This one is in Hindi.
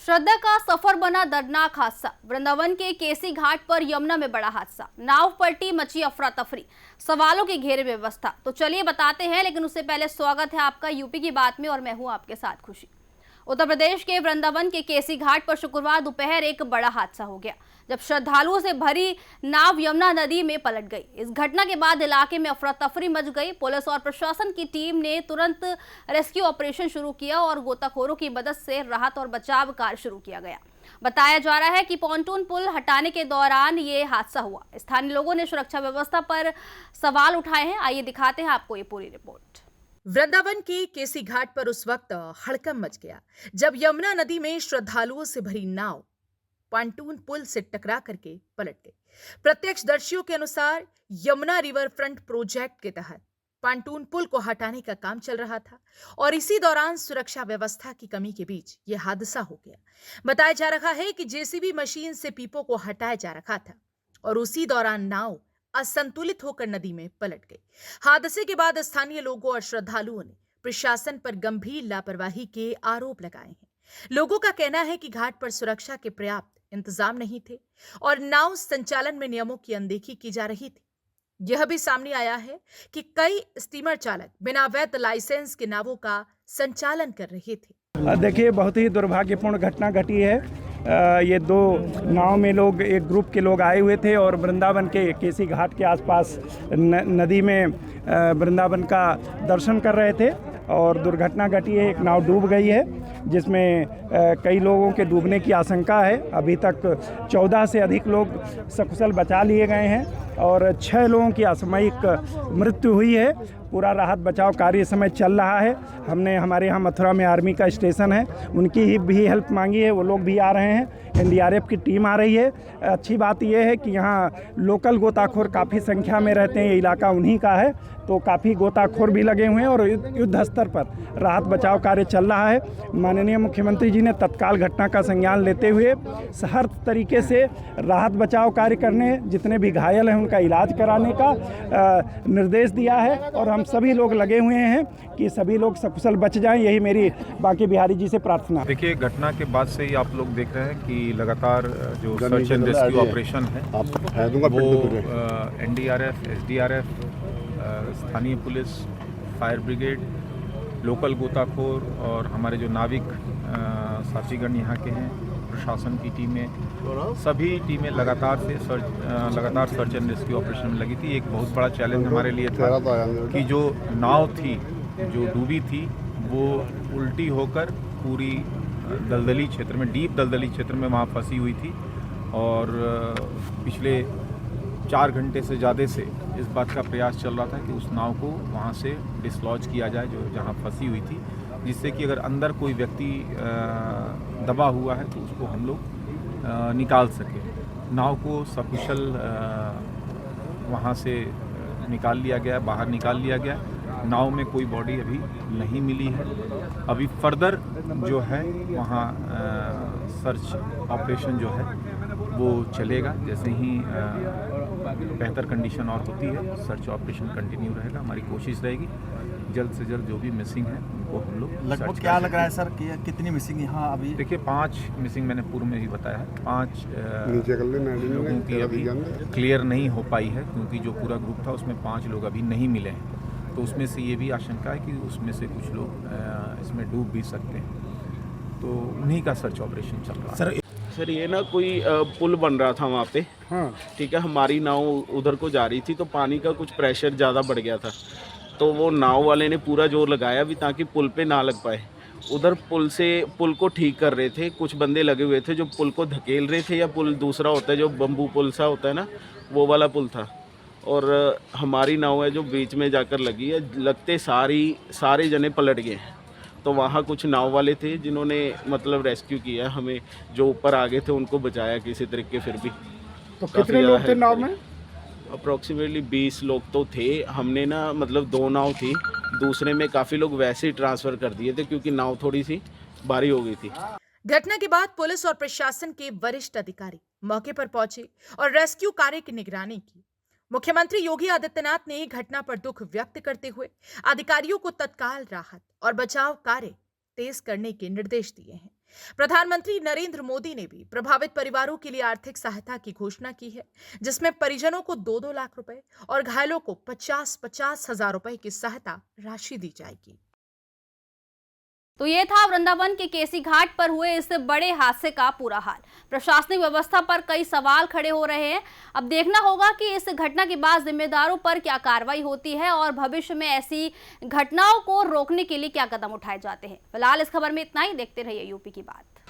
श्रद्धा का सफर बना दर्दनाक हादसा। वृंदावन के केसी घाट पर यमुना में बड़ा हादसा। नाव पलटी, मची अफरा तफरी, सवालों के घेरे में व्यवस्था। तो चलिए बताते हैं, लेकिन उससे पहले स्वागत है आपका यूपी की बात में और मैं हूं आपके साथ खुशी। उत्तर प्रदेश के वृंदावन के केसी घाट पर शुक्रवार दोपहर एक बड़ा हादसा हो गया, जब श्रद्धालुओं से भरी नाव यमुना नदी में पलट गई। इस घटना के बाद इलाके में अफरा तफरी मच गई। पुलिस और प्रशासन की टीम ने तुरंत रेस्क्यू ऑपरेशन शुरू किया और गोताखोरों की मदद से राहत और बचाव कार्य शुरू किया गया। बताया जा रहा है कि पॉन्टून पुल हटाने के दौरान ये हादसा हुआ। स्थानीय लोगों ने सुरक्षा व्यवस्था पर सवाल उठाए हैं। आइए दिखाते हैं आपको ये पूरी रिपोर्ट। वृंदावन के केसी घाट पर उस वक्त हड़कंप मच गया जब यमुना नदी में श्रद्धालुओं से भरी नाव पॉन्टून पुल से टकरा करके पलट गई। प्रत्यक्षदर्शियों के अनुसार यमुना रिवर फ्रंट प्रोजेक्ट के तहत पॉन्टून पुल को हटाने का काम चल रहा था और इसी दौरान सुरक्षा व्यवस्था की कमी के बीच यह हादसा हो गया। बताया जा रहा है कि जेसीबी मशीन से पीपों को हटाया जा रहा था और उसी दौरान नाव असंतुलित होकर नदी में पलट गई। हादसे के बाद स्थानीय लोगों और श्रद्धालुओं ने प्रशासन पर गंभीर लापरवाही के आरोप लगाए हैं। लोगों का कहना है कि घाट पर सुरक्षा के पर्याप्त इंतजाम नहीं थे और नाव संचालन में नियमों की अनदेखी की जा रही थी। यह भी सामने आया है कि कई स्टीमर चालक बिना वैध लाइसेंस के नावों का संचालन कर रहे थे। देखिए, बहुत ही दुर्भाग्यपूर्ण घटना घटी है। ये दो नाव में लोग, एक ग्रुप के लोग आए हुए थे और वृंदावन के केसी घाट के आसपास नदी में वृंदावन का दर्शन कर रहे थे और दुर्घटना घटी है। एक नाव डूब गई है जिसमें कई लोगों के डूबने की आशंका है। अभी तक 14 से अधिक लोग सकुशल बचा लिए गए हैं और 6 लोगों की असामयिक मृत्यु हुई है। पूरा राहत बचाव कार्य इस समय चल रहा है। हमने हमारे यहाँ मथुरा में आर्मी का स्टेशन है, उनकी ही भी हेल्प मांगी है, वो लोग भी आ रहे हैं। एनडीआरएफ की टीम आ रही है। अच्छी बात यह है कि यहाँ लोकल गोताखोर काफ़ी संख्या में रहते हैं। ये इलाका उन्हीं का है, तो काफ़ी गोताखोर भी लगे हुए हैं और युद्ध स्तर पर राहत बचाव कार्य चल रहा है। माननीय मुख्यमंत्री जी ने तत्काल घटना का संज्ञान लेते हुए हर तरीके से राहत बचाव कार्य करने, जितने भी घायल हैं उनका इलाज कराने का निर्देश दिया है और हम सभी लोग लगे हुए हैं कि सभी लोग सकुशल बच जाएं। यही मेरी बाकी बिहारी जी से प्रार्थना है। देखिए, घटना के बाद से ही आप लोग देख रहे हैं कि लगातार जो सर्च एंड रेस्क्यू ऑपरेशन है वो एनडीआरएफ, एसडीआरएफ, स्थानीय पुलिस, फायर ब्रिगेड, लोकल गोताखोर और हमारे जो नाविक साथीगण यहाँ के हैं, प्रशासन की टीमें, सभी टीमें लगातार सर्च एंड रेस्क्यू ऑपरेशन में लगी थी। एक बहुत बड़ा चैलेंज हमारे लिए था कि जो नाव थी जो डूबी थी वो उल्टी होकर पूरी दलदली क्षेत्र में, डीप दलदली क्षेत्र में वहाँ फंसी हुई थी और पिछले 4 घंटे से ज़्यादा से इस बात का प्रयास चल रहा था कि उस नाव को वहाँ से डिसलॉज किया जाए जो जहाँ फंसी हुई थी, जिससे कि अगर अंदर कोई व्यक्ति दबा हुआ है तो उसको हम लोग निकाल सकें। नाव को सकुशल वहाँ से निकाल लिया गया, बाहर निकाल लिया गया। नाव में कोई बॉडी अभी नहीं मिली है। अभी फर्दर जो है वहाँ सर्च ऑपरेशन जो है वो चलेगा। जैसे ही बेहतर कंडीशन और होती है, सर्च ऑपरेशन कंटिन्यू रहेगा। हमारी कोशिश रहेगी जल्द से जल्द जो भी मिसिंग है उनको हम लोग लगभग क्या लग रहा है सर कि कितनी मिसिंग यहाँ अभी? देखिए, 5 मिसिंग मैंने पूर्व में ही बताया है। 5 लोगों की अभी क्लियर नहीं हो पाई है क्योंकि जो पूरा ग्रुप था उसमें 5 लोग अभी नहीं मिले हैं। तो उसमें से ये भी आशंका है कि उसमें से कुछ लोग इसमें डूब भी सकते हैं, तो उन्हीं का सर्च ऑपरेशन चल रहा है। सर ये ना कोई पुल बन रहा था वहाँ पे, हाँ ठीक है। हमारी नाव उधर को जा रही थी तो पानी का कुछ प्रेशर ज़्यादा बढ़ गया था, तो वो नाव वाले ने पूरा जोर लगाया भी ताकि पुल पे ना लग पाए। उधर पुल को ठीक कर रहे थे, कुछ बंदे लगे हुए थे जो पुल को धकेल रहे थे, या पुल दूसरा होता है जो बम्बू पुल सा होता है ना, वो वाला पुल था। और हमारी नाव है जो बीच में जाकर लगी है, लगते सारे जने पलट गए। तो वहाँ कुछ नाव वाले थे जिन्होंने मतलब रेस्क्यू किया, हमें जो ऊपर आ गए थे उनको बचाया किसी तरीके। फिर भी तो कितने लोग थे नाव में? अप्रोक्सीमेटली 20 लोग तो थे। हमने ना मतलब 2 नाव थी, दूसरे में काफ़ी लोग वैसे ही ट्रांसफ़र कर दिए थे क्योंकि नाव थोड़ी सी भारी हो गई थी। घटना के बाद पुलिस और प्रशासन के वरिष्ठ अधिकारी मौके पर पहुंचे और रेस्क्यू कार्य की निगरानी की। मुख्यमंत्री योगी आदित्यनाथ ने घटना पर दुख व्यक्त करते हुए अधिकारियों को तत्काल राहत और बचाव कार्य तेज करने के निर्देश दिए हैं। प्रधानमंत्री नरेंद्र मोदी ने भी प्रभावित परिवारों के लिए आर्थिक सहायता की घोषणा की है, जिसमें परिजनों को 2-2 लाख रुपए और घायलों को 50-50 हजार रुपए की सहायता राशि दी जाएगी। तो ये था वृंदावन के केसी घाट पर हुए इस बड़े हादसे का पूरा हाल। प्रशासनिक व्यवस्था पर कई सवाल खड़े हो रहे हैं। अब देखना होगा कि इस घटना के बाद जिम्मेदारों पर क्या कार्रवाई होती है और भविष्य में ऐसी घटनाओं को रोकने के लिए क्या कदम उठाए जाते हैं। फिलहाल इस खबर में इतना ही। देखते रहिए यूपी की बात।